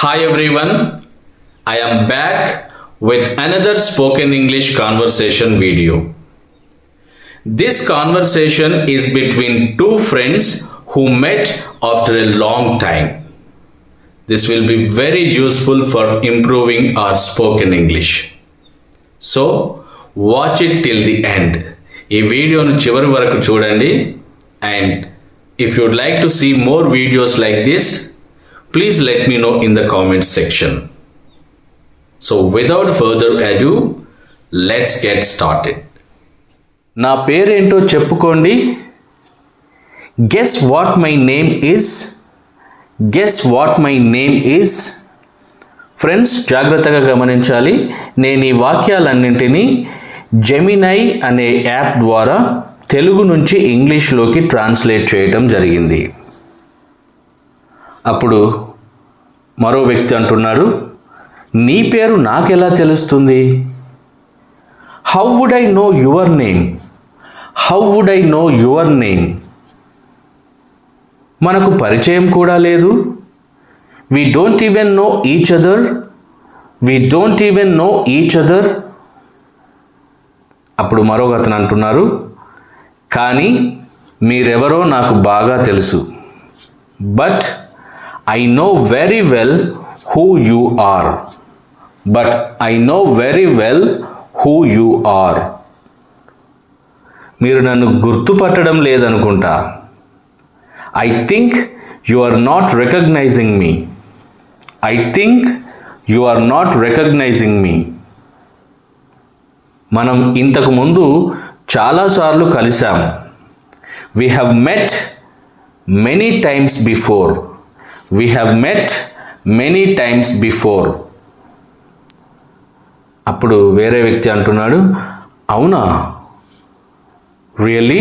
Hi everyone, I am back with another spoken English conversation video. This conversation is between two friends who met after a long time. This will be very useful for improving our spoken English. So, watch it till the end. ఈ వీడియోను చివరి వరకు చూడండి and if you would like to see more videos like this, please let me know in the comment section. So without further ado, let's get started. నా పేరేంటో చెప్పుకోండి. Guess what my name is? Guess what my name is? Friends జాగ్రత్తగా గమనించాలి. నేను ఈ వాక్యాలన్నింటినీ Gemini అనే app ద్వారా తెలుగు నుంచి ఇంగ్లీష్లోకి ట్రాన్స్లేట్ చేయటం జరిగింది. అప్పుడు మరో వ్యక్తి అంటున్నారు, నీ పేరు నాకెలా తెలుస్తుంది? How would I know your name? How would I know your name? మనకు పరిచయం కూడా లేదు. We don't even know each other. We don't even know each other. అప్పుడు మరొక అతను అంటున్నారు, కానీ మీరెవరో నాకు బాగా తెలుసు. But I know very well who you are. But I know very well who you are. మీరు నన్ను గుర్తుపట్టడం లేదనుకుంటా. I think you are not recognizing me. I think you are not recognizing me. మనం ఇంతకు ముందు చాలాసార్లు కలిసాము. We have met many times before. We have met many times before. అప్పుడు వేరే వ్యక్తి అంటున్నాడు, అవునా? రియల్లీ?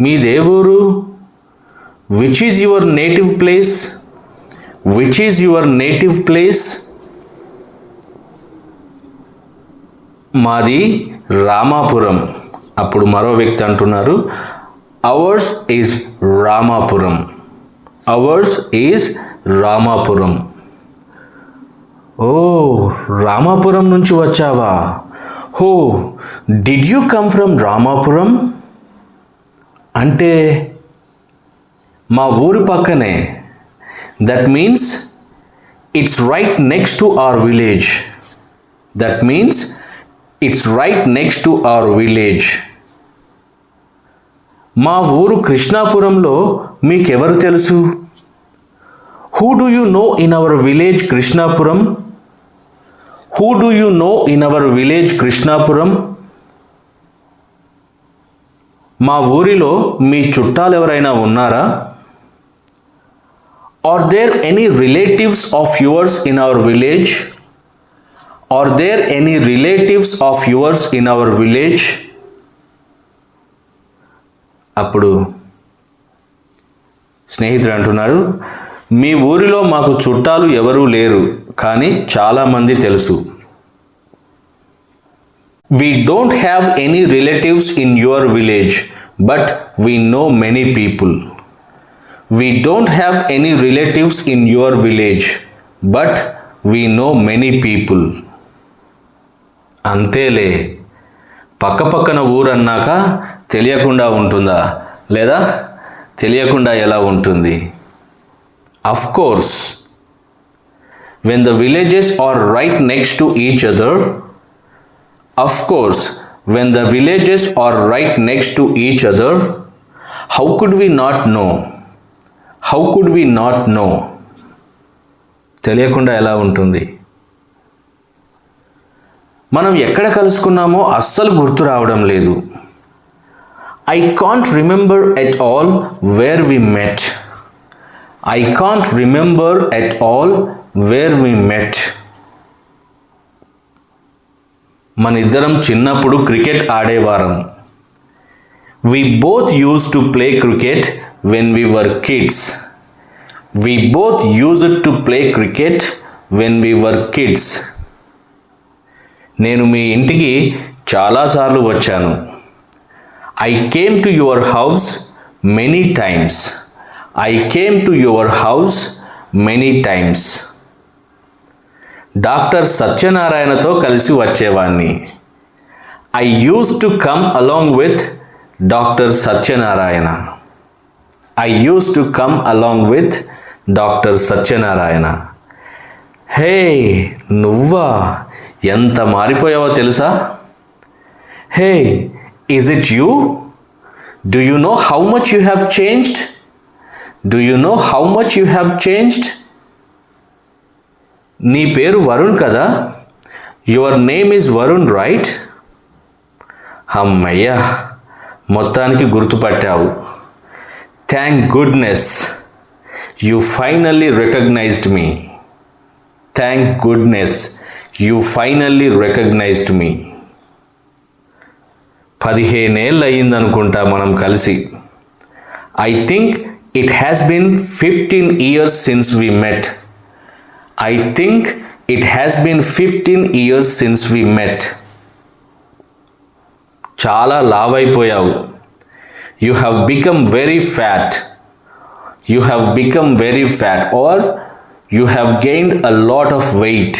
మీదే ఊరు? Which is your native place? Which is your native place? మాది రామాపురం. అప్పుడు మరో వ్యక్తి అంటున్నారు, ours is Ramapuram. Ours is Ramapuram. ఓ, రామాపురం నుంచి వచ్చావా? హో, did you come from Ramapuram? అంటే మా ఊరి పక్కనే. That means it's right next to our village. That means it's right next to our village. మా ఊరు కృష్ణాపురంలో మీకెవరు తెలుసు? Who do you know in our village Krishnapuram? Who do you know in our village Krishnapuram? మా ఊరిలో మీ చుట్టాలు ఎవరైనా ఉన్నారా? Are there any relatives of yours in our village? Are there any relatives of yours in our village? అప్పుడు స్నేహితుడు అంటున్నారు, మీ ఊరిలో మాకు చుట్టాలు ఎవరూ లేరు, కానీ చాలామంది తెలుసు. We don't have any relatives in your village, but we know many people. We don't have any relatives in your village, but we know many people. అంతేలే, పక్కపక్కన ఊరన్నాక తెలియకుండా ఉంటుందా? లేదా తెలియకుండా ఎలా ఉంటుంది? Of course, when the villages are right next to each other, of course, when the villages are right next to each other, how could we not know? How could we not know? తెలియకుండా ఎలా ఉంటుంది? మనం ఎక్కడ కలుసుకున్నామో అస్సలు గుర్తు రావడం లేదు. I can't remember at all where we met. I can't remember at all where we met. మన ఇద్దరం చిన్నప్పుడు cricket ఆడేవారం. We both used to play cricket when we were kids. We both used to play cricket when we were kids. నేను మీ ఇంటికి చాలాసార్లు వచ్చాను. I came to your house many times. I came to your house many times. Doctor సత్యనారాయణతో కలిసి వచ్చేవాణ్ణి. I used to come along with doctor Satyanarayana. I used to come along with doctor Satyanarayana. హే నువ్వా, ఎంత మారిపోయావో తెలుసా? హే, is it you? Do you know how much you have changed? Do you know how much you have changed? నీ పేరు వరుణ్ కదా? Your name is Varun right? అమ్మయ్యా, మొత్తానికి గుర్తుపట్టావు. Thank goodness you finally recognised me. Thank goodness you finally recognised me. 15 ఏళ్ళు అయ్యిందనుకుంటా మనం కలిసి. I think it has been 15 years since we met. I think it has been 15 years since we met. చాలా లావైపోయావు. You have become very fat. You have become very fat or you have gained a lot of weight.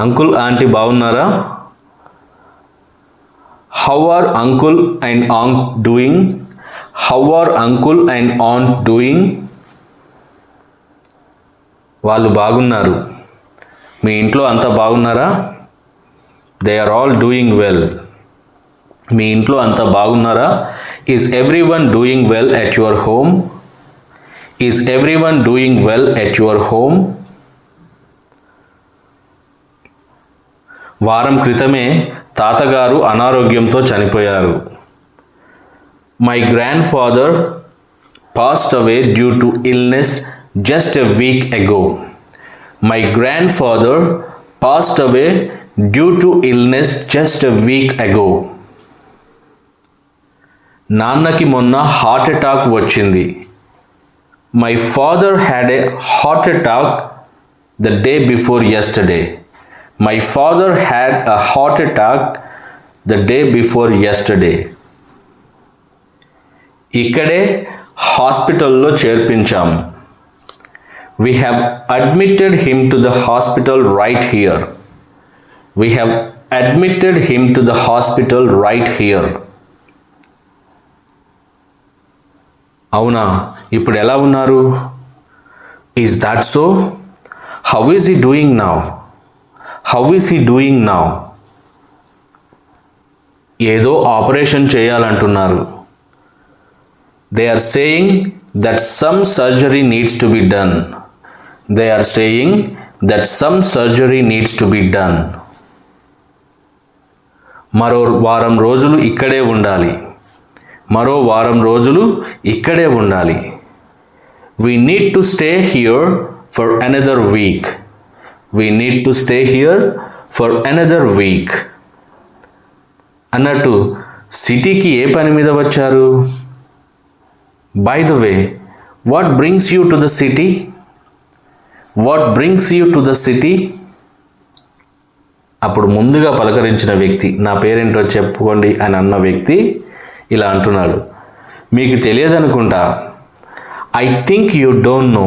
Uncle aunty బాగున్నారా? How are uncle and aunt doing? How are uncle and aunt doing? వాళ్ళు బాగున్నారు. మీ ఇంట్లో అంతా బాగున్నారా? They are all doing well. మీ ఇంట్లో అంతా బాగున్నారా? Is everyone doing well at your home? Is everyone doing well at your home? వారం క్రితమే తాతగారు అనారోగ్యంతో చనిపోయారు. My grandfather passed away due to illness just a week ago. My grandfather passed away due to illness just a week ago. నాన్నకి మొన్న heart attack వచ్చింది. My father had a heart attack the day before yesterday. My father had a heart attack the day before yesterday. ఇక్కడే హాస్పిటల్లో చేర్పించాము. We have admitted him to the hospital right here. We have admitted him to the hospital right here. అవునా, ఇప్పుడు ఎలా ఉన్నారు? Is that so? How is he doing now? How is he doing now? ఏదో operation చేయాలంటున్నారు. They are saying that some surgery needs to be done. They are saying that some surgery needs to be done. మరో వారం రోజులు ఇక్కడే ఉండాలి. మరో వారం రోజులు ఇక్కడే ఉండాలి. We need to stay here for another week. We need to stay here for another week. అన్నట్టు సిటీకి ఏ పని మీద వచ్చారు? By the way, what brings you to the city? What brings you to the city? అప్పుడు ముందుగా పలకరించిన వ్యక్తి, నా పేరేంటో చెప్పుకోండి అని అన్న వ్యక్తి ఇలా అంటున్నాడు, మీకు తెలియదనుకుంటా. I think you don't know.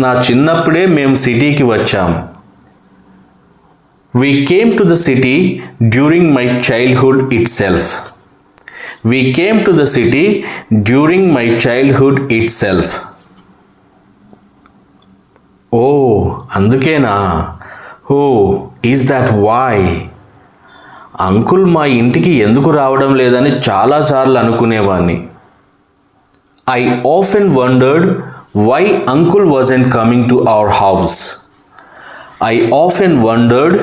నా చిన్నప్పుడే మేము సిటీకి వచ్చాం. We came to the city during my childhood itself. We came to the city during my childhood itself. ఓ అందుకేనా? Oh is that why? Uncle మా ఇంటికి ఎందుకు రావడం లేదని చాలాసార్లు అనుకునేవాడిని. I often wondered why uncle wasn't coming to our house. I often wondered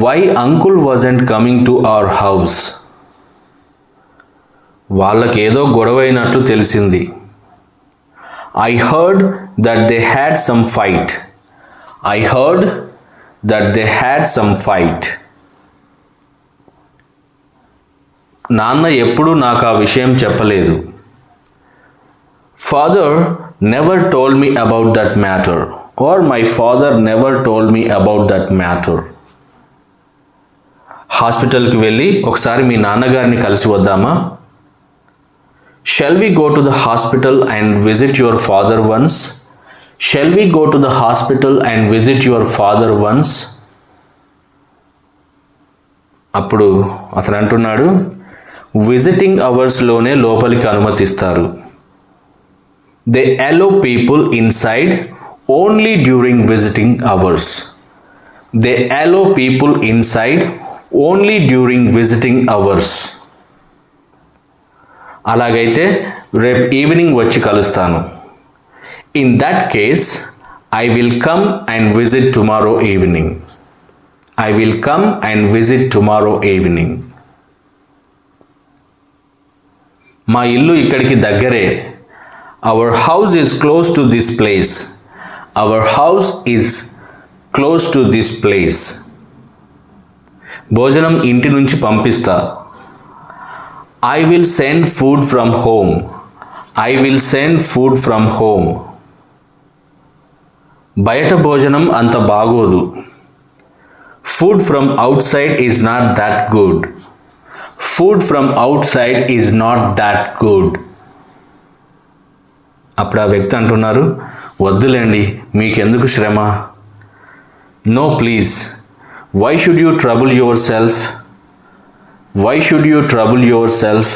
why uncle wasn't coming to our house. వాళ్ళకేదో గొడవైనట్లు తెలిసింది. I heard that they had some fight. I heard that they had some fight. నాన్న ఎప్పుడూ నాకు ఆ విషయం చెప్పలేదు. Father never told me about that matter. Or my father never told me about that matter. హాస్పిటల్కి వెళ్ళి ఒకసారి మీ నాన్నగారిని కలిసి వద్దామా? Shall we go to the hospital and visit your father once? Shall we go to the hospital and visit your father once? అప్పుడు అతను అంటున్నాడు, visiting అవర్స్లోనే లోపలికి అనుమతిస్తారు. They allow people inside only during visiting hours. They allow people inside only during visiting hours. అలాగైతే రేపు evening వచ్చి కలుస్తాను. In that case I will come and visit tomorrow evening. I will come and visit tomorrow evening. మా ఇల్లు ఇక్కడికి దగ్గరే. Our house is close to this place. Our house is close to this place. భోజనం ఇంటి నుంచి పంపిస్తా. I will send food from home. I will send food from home. బయట భోజనం అంత బాగోదు. Food from outside is not that good. Food from outside is not that good. అప్పుడు ఆ వ్యక్తి అంటున్నారు, వద్దులేండి, మీకెందుకు శ్రమ. No please, why should you trouble yourself? Why should you trouble yourself?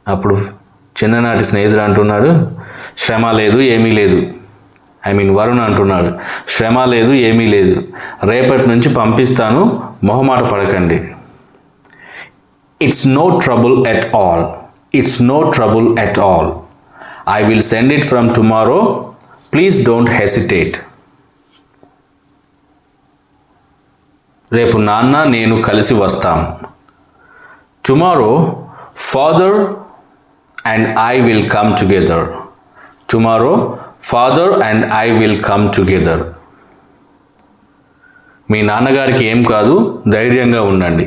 అప్పుడు చిన్ననాటి స్నేహితుడు అంటున్నాడు, శ్రమ లేదు, ఏమీ లేదు. వరుణ్ అంటున్నాడు, శ్రమ లేదు, ఏమీ లేదు, రేపటి నుంచి పంపిస్తాను, మొహమాట పడకండి. It's no trouble at all. It's no trouble at all. I will send it from tomorrow. Please don't hesitate. రేపు నాన్న నేను కలిసి వస్తాం. Tomorrow father and I will come together. Tomorrow father and I will come together. మీ నాన్నగారికి ఏం కాదు, ధైర్యంగా ఉండండి.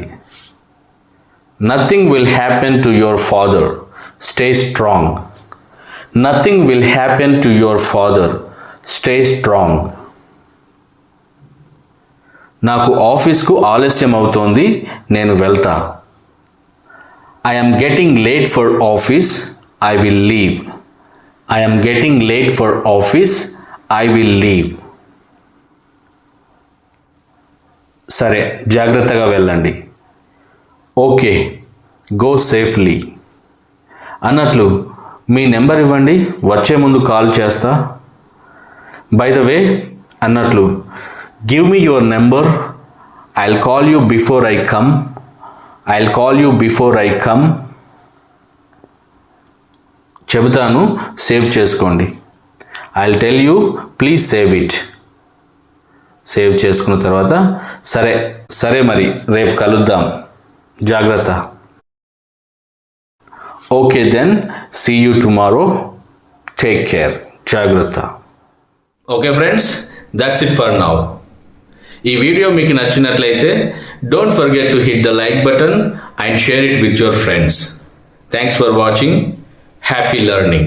Nothing will happen to your father. Stay strong. Nothing will happen to your father. Stay strong. నాకు ఆఫీస్కు ఆలస్యం అవుతోంది, నేను వెళ్తా. I am getting late for office. I will leave. I am getting late for office. I will leave. సరే, జాగ్రత్తగా వెళ్ళండి. Okay, go safely. అన్నట్లు మీ నెంబర్ ఇవ్వండి, వచ్చే ముందు కాల్ చేస్తా. బై ద వే అన్నట్లు, give me your number. I'll call you before I come. I'll call you before I come. చెబుతాను, సేవ్ చేసుకోండి. I'll tell you, please save it. Save చేసుకున్న తర్వాత, సరే సరే మరి రేపు కలుద్దాం, జాగ్రత్త. Okay then, see you tomorrow. Take care. జాగ్రత్త. Okay friends, that's it for now. ఈ వీడియో మీకు నచ్చినట్లయితే don't forget to hit the like button and share it with your friends. Thanks for watching. Happy learning.